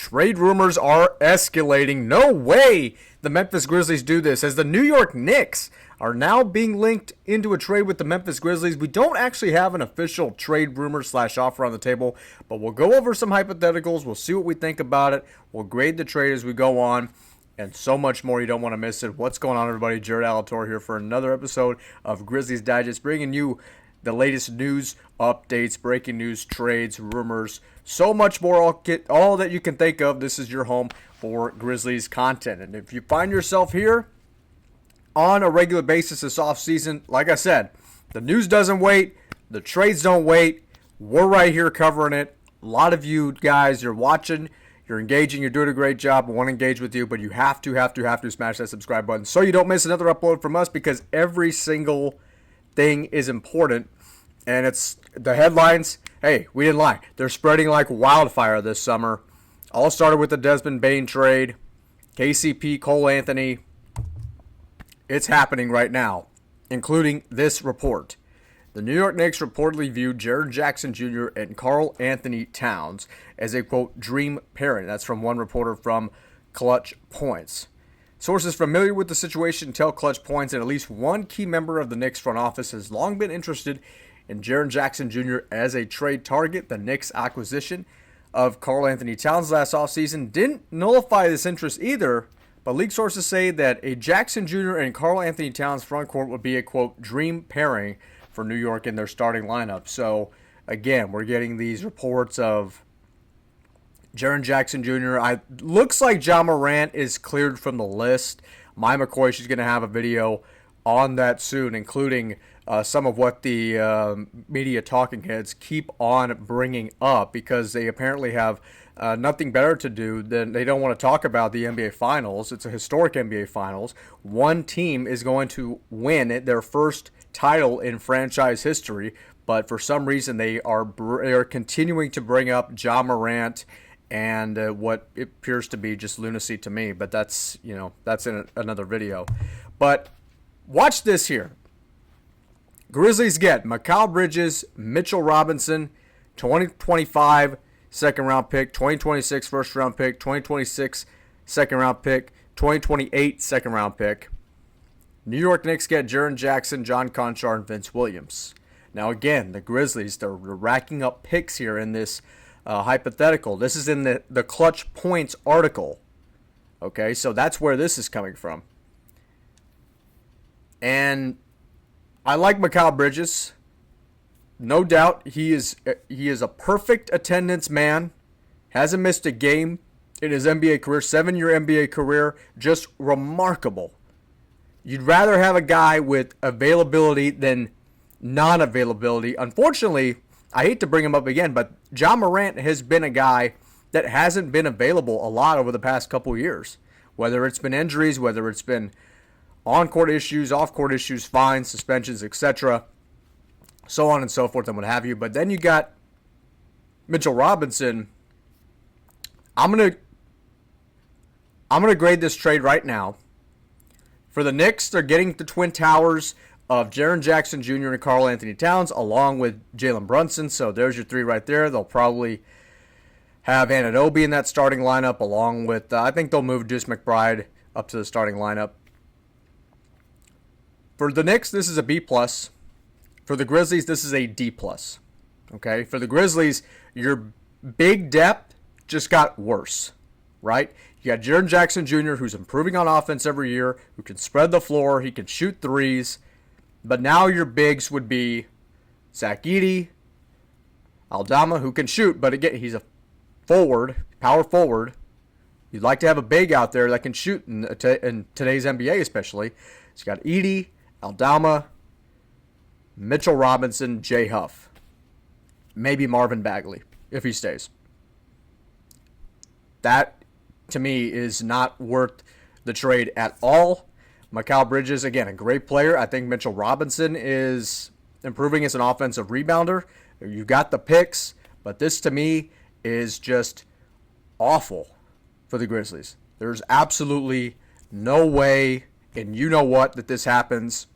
Trade rumors are escalating. No way the Memphis Grizzlies do this, as the New York Knicks are now being linked into a trade with the Memphis Grizzlies. We don't actually have an official trade rumor / offer on the table, but we'll go over some hypotheticals. We'll see what we think about it. We'll grade the trade as we go on, and so much more. You don't want to miss it. What's going on, everybody? Jared Alatorre here for another episode of Grizzlies Digest, bringing you the latest news, updates, breaking news, trades, rumors, so much more. All that you can think of. This is your home for Grizzlies content. And if you find yourself here on a regular basis this offseason, like I said, the news doesn't wait. The trades don't wait. We're right here covering it. A lot of you guys, you're watching, you're engaging, you're doing a great job. I want to engage with you, but you have to smash that subscribe button so you don't miss another upload from us, because every single thing is important. And it's the headlines. Hey, we didn't lie. They're spreading like wildfire this summer. All started with the Desmond Bane trade. KCP, Cole Anthony. It's happening right now, including this report. The New York Knicks reportedly viewed Jaren Jackson Jr. and Karl Anthony Towns as a, quote, dream pairing. That's from one reporter from ClutchPoints. Sources familiar with the situation tell ClutchPoints that at least one key member of the Knicks front office has long been interested in Jaren Jackson Jr. as a trade target. The Knicks' acquisition of Karl Anthony Towns last offseason didn't nullify this interest either, but league sources say that a Jackson Jr. and Karl Anthony Towns front court would be a, quote, dream pairing for New York in their starting lineup. So, again, we're getting these reports of Jaren Jackson Jr. Looks like Ja Morant is cleared from the list. My McCoy, she's going to have a video on that soon, including some of what the media talking heads keep on bringing up, because they apparently have nothing better to do than they don't want to talk about the NBA Finals. It's a historic NBA Finals. One team is going to win their first title in franchise history, but for some reason they are continuing to bring up Ja Morant and what appears to be just lunacy to me. But that's in another video. But watch this here. Grizzlies get Mikal Bridges, Mitchell Robinson, 2025 second-round pick, 2026 first-round pick, 2026 second-round pick, 2028 second-round pick. New York Knicks get Jaren Jackson, John Conchar, and Vince Williams. Now, again, the Grizzlies, they're racking up picks here in this hypothetical. This is in the ClutchPoints article. Okay, so that's where this is coming from. And I like Mikal Bridges. No doubt he is a perfect attendance man. Hasn't missed a game in his NBA career, 7-year NBA career. Just remarkable. You'd rather have a guy with availability than non-availability. Unfortunately, I hate to bring him up again, but Ja Morant has been a guy that hasn't been available a lot over the past couple of years. Whether it's been injuries, whether it's been on-court issues, off-court issues, fines, suspensions, etc., so on and so forth and what have you. But then you got Mitchell Robinson. I'm gonna grade this trade right now. For the Knicks, they're getting the twin towers of Jaren Jackson Jr. and Karl Anthony Towns, along with Jalen Brunson. So there's your three right there. They'll probably have Anunoby in that starting lineup, along with, I think they'll move Deuce McBride up to the starting lineup. For the Knicks, this is a B+. For the Grizzlies, this is a D+. Okay? For the Grizzlies, your big depth just got worse, right? You got Jaren Jackson Jr., who's improving on offense every year, who can spread the floor, he can shoot threes. But now your bigs would be Zach Edey, Aldama, who can shoot, but again, he's a forward, power forward. You'd like to have a big out there that can shoot in today's NBA especially. So you got Edey, Aldama, Mitchell Robinson, Jay Huff. Maybe Marvin Bagley, if he stays. That, to me, is not worth the trade at all. Mikal Bridges, again, a great player. I think Mitchell Robinson is improving as an offensive rebounder. You got the picks, but this, to me, is just awful for the Grizzlies. There's absolutely no way, and you know what, that this happens.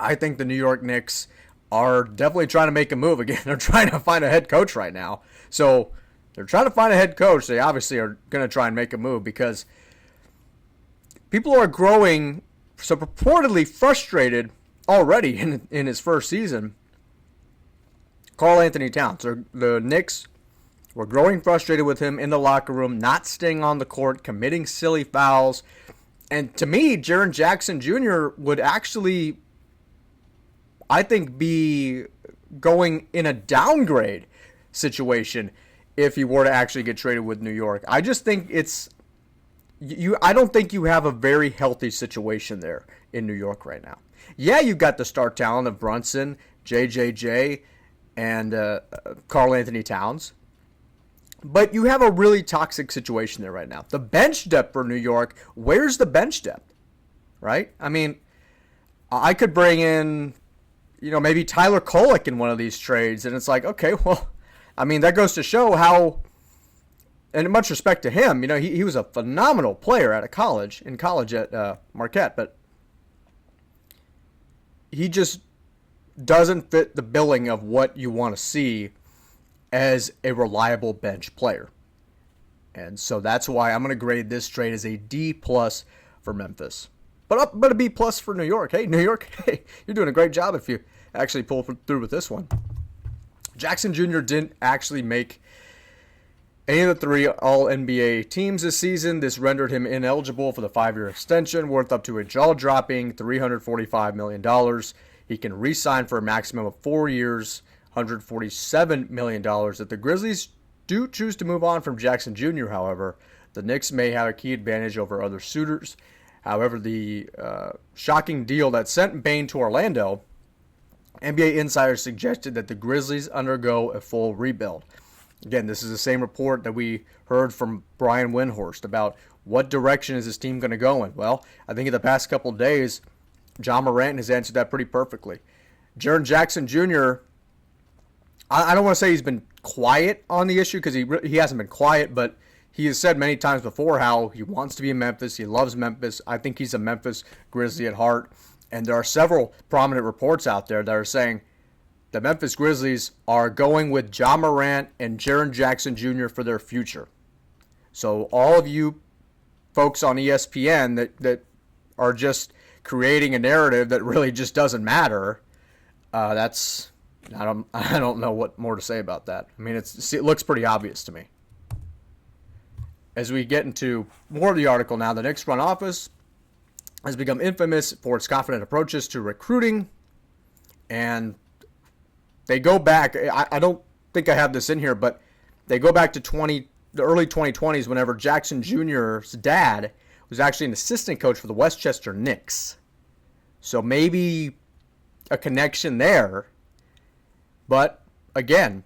I think the New York Knicks are definitely trying to make a move again. They're trying to find a head coach right now. So they're trying to find a head coach. They obviously are going to try and make a move because people are growing so purportedly frustrated already in his first season. Karl-Anthony Towns. The Knicks were growing frustrated with him in the locker room, not staying on the court, committing silly fouls. And to me, Jaren Jackson Jr. would actually, I think, be going in a downgrade situation if he were to actually get traded with New York. I just think I don't think you have a very healthy situation there in New York right now. Yeah, you've got the star talent of Brunson, JJJ, and Karl-Anthony Towns. But you have a really toxic situation there right now. The bench depth for New York, where's the bench depth? Right? I mean, I could bring in, maybe Tyler Kolek in one of these trades, and it's like, okay, well, I mean, that goes to show how, and much respect to him, he was a phenomenal player in college at Marquette, but he just doesn't fit the billing of what you want to see as a reliable bench player. And so that's why I'm going to grade this trade as a D plus for Memphis. But a B plus for New York. Hey, New York, hey, you're doing a great job if you actually pull through with this one. Jackson Jr. didn't actually make any of the 3 All-NBA teams this season. This rendered him ineligible for the 5-year extension, worth up to a jaw-dropping $345 million. He can re-sign for a maximum of 4 years, $147 million. If the Grizzlies do choose to move on from Jackson Jr., however, the Knicks may have a key advantage over other suitors. However, the shocking deal that sent Bane to Orlando, NBA insiders suggested that the Grizzlies undergo a full rebuild. Again, this is the same report that we heard from Brian Windhorst about what direction is this team going to go in. Well, I think in the past couple of days, Ja Morant has answered that pretty perfectly. Jaren Jackson Jr., I don't want to say he's been quiet on the issue because he hasn't been quiet, but he has said many times before how he wants to be in Memphis. He loves Memphis. I think he's a Memphis Grizzly at heart. And there are several prominent reports out there that are saying the Memphis Grizzlies are going with Ja Morant and Jaren Jackson Jr. for their future. So all of you folks on ESPN that are just creating a narrative that really just doesn't matter, I don't know what more to say about that. I mean, it looks pretty obvious to me. As we get into more of the article now, the Knicks front office has become infamous for its confident approaches to recruiting, and they go back. I don't think I have this in here, but they go back to the early 2020s whenever Jackson Jr.'s dad was actually an assistant coach for the Westchester Knicks. So maybe a connection there. But again,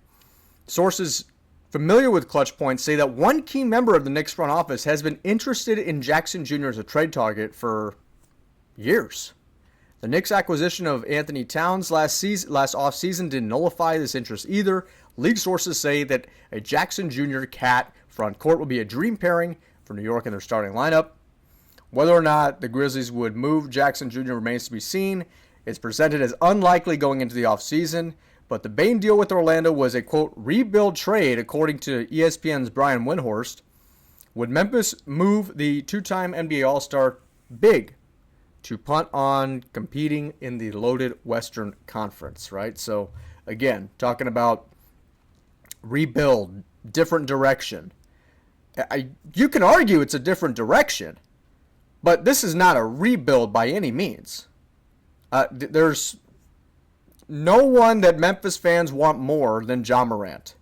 sources familiar with ClutchPoints say that one key member of the Knicks front office has been interested in Jackson Jr. as a trade target for years. The Knicks' acquisition of Anthony Towns last offseason didn't nullify this interest either. League sources say that a Jackson Jr. Cat front court will be a dream pairing for New York in their starting lineup. Whether or not the Grizzlies would move Jackson Jr. remains to be seen. It's presented as unlikely going into the offseason, but the Bane deal with Orlando was a, quote, rebuild trade, according to ESPN's Brian Windhorst. Would Memphis move the two-time NBA All-Star big to punt on competing in the loaded Western Conference, right? So, again, talking about rebuild, different direction. You can argue it's a different direction, but this is not a rebuild by any means. There's no one that Memphis fans want more than Ja Morant.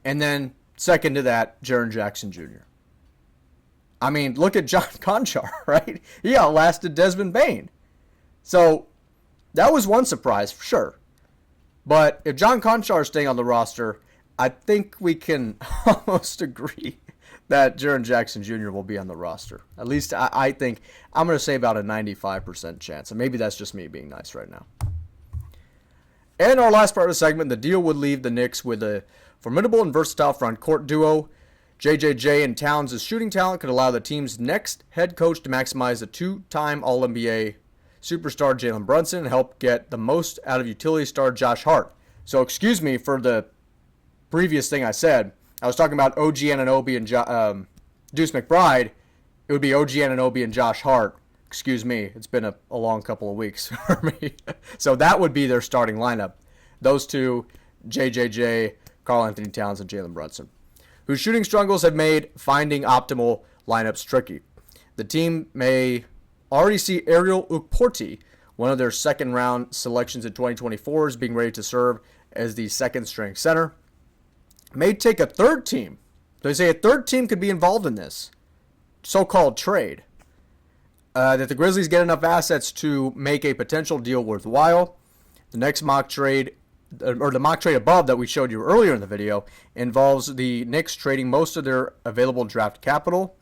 And then, second to that, Jaren Jackson Jr. I mean, look at John Conchar, right? He outlasted Desmond Bane. So, that was one surprise, for sure. But if John Conchar is staying on the roster, I think we can almost agree that Jaren Jackson Jr. will be on the roster. At least I think I'm going to say about a 95% chance. And maybe that's just me being nice right now. And our last part of the segment, the deal would leave the Knicks with a formidable and versatile front court duo. JJJ and Towns' shooting talent could allow the team's next head coach to maximize the two-time All-NBA superstar Jalen Brunson and help get the most out of utility star Josh Hart. So excuse me for the previous thing I said. I was talking about OG Anunoby and Deuce McBride. It would be OG Anunoby and Josh Hart. Excuse me, it's been a long couple of weeks for me. So that would be their starting lineup. Those two, JJJ, Karl Anthony Towns, and Jalen Brunson, whose shooting struggles have made finding optimal lineups tricky. The team may already see Ariel Ukporti, one of their second-round selections in 2024, is being ready to serve as the second-string center. May take a third team. They say a third team could be involved in this so-called trade. That the Grizzlies get enough assets to make a potential deal worthwhile. The next mock trade, or the mock trade above that we showed you earlier in the video, involves the Knicks trading most of their available draft capital,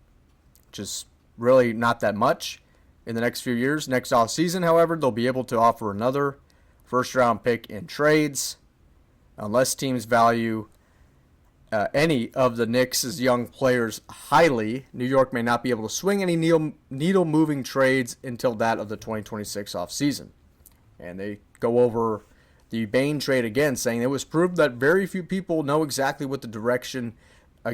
which is really not that much in the next few years. Next offseason, however, they'll be able to offer another first-round pick in trades unless teams value any of the Knicks' young players highly. New York may not be able to swing any needle-moving trades until that of the 2026 offseason. And they go over the Bane trade again, saying it was proved that very few people know exactly what the direction the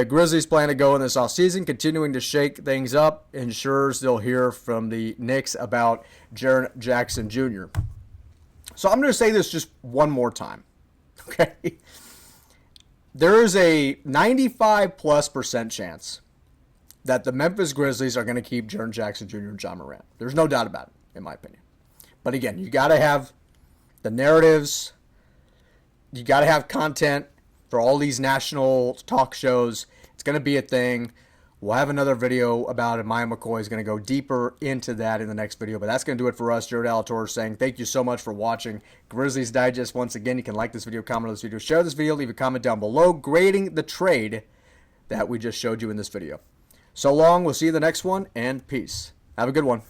Grizzlies plan to go in this offseason. Continuing to shake things up ensures they'll hear from the Knicks about Jaren Jackson Jr. So I'm going to say this just one more time. Okay, there is a 95+% chance that the Memphis Grizzlies are going to keep Jaren Jackson Jr. and Ja Morant. There's no doubt about it, in my opinion. But again, you got to have the narratives. You got to have content for all these national talk shows. It's going to be a thing. We'll have another video about it. Maya McCoy is going to go deeper into that in the next video. But that's going to do it for us. Jared Alatorre saying thank you so much for watching Grizzlies Digest. Once again, you can like this video, comment on this video, share this video, leave a comment down below grading the trade that we just showed you in this video. So long. We'll see you in the next one, and peace. Have a good one.